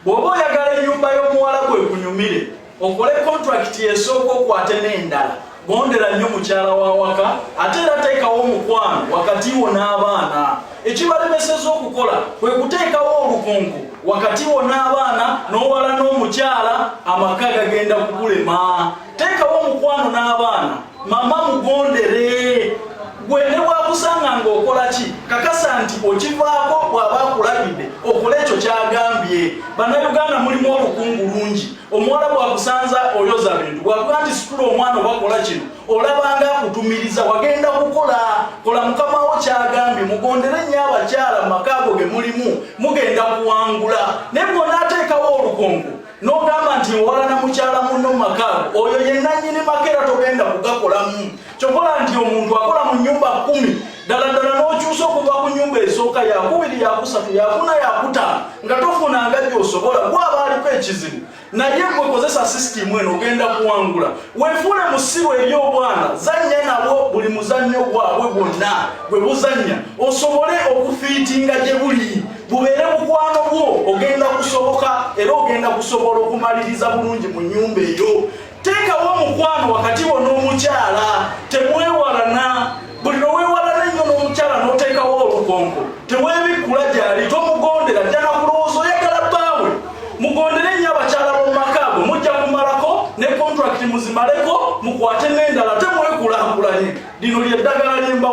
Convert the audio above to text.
bw'oba oyagala ennyumba y'omuwala gwe kunyumire okole contract esooka okwate n'endala gondera nnyo mukyala wa waka ate era teekawo omukwano wakati wo n'abaana. Ekibalemeseza okukola kwe kuteekawo olukungu wakati wo n'abaana n'owala n'omukyala amaka gagenda kukulema. Teekawo omukwano n'abaana mama mugondere gwe ne bwakusanga ng'okola ki kakasa nti okivaako bw'aba akulabidde okola ekyo kyagambye. Bannayuganda mulimu olukungu lungi. Omuwala bw'akusanza oyoza bintu bw'akuga nti situla omwana obakola kino olabanga akutumiriza wagenda kukola. Kola mukama wo kyagambye mugondere nnyo abakyala mu maka ago ge mulimu mugenda kuwangula. Naye bw'onaateekawo olukungu n'ogamba nti owala na mukyala munno mu maka ago oyo yenna nnyini maka era togenda kugakolamu. Kyokola nti omuntu akola mu nnyumba 10 ddala n'okyusa okuva ku nnyumba esooka yakubiri yakusatu yakuna yakutaano nga tofunanga gy'osobola gwaba aliko ekizibu. Naye gwe kozesa sisitimu eno ogenda kuwangula. Weefuule musiru eri obwana zannya nabo buli muzannyo gwabwe bwonna bwe buzannya osobole okufiitinga gye buli bubeere mukwano gwo ogenda kusoboka era ogenda kusobola okumaliriza bulungi mu nnyumba eyo. Teekawo omukwano wakati wo n'omukyala temwewalana. Buli lweweewalana ennyo n'omukyala n'oteekawo olukonko teweebikkula gy'ali tomugondera ajja na kulowooza oyagala bbaawe. Mugondere nnyo abakyala b'omu maka ago mujja kumalako ne contract muzimaleko mukwate n'endala temwekulaakulanye. Lino ly'eddagala ly'embawo.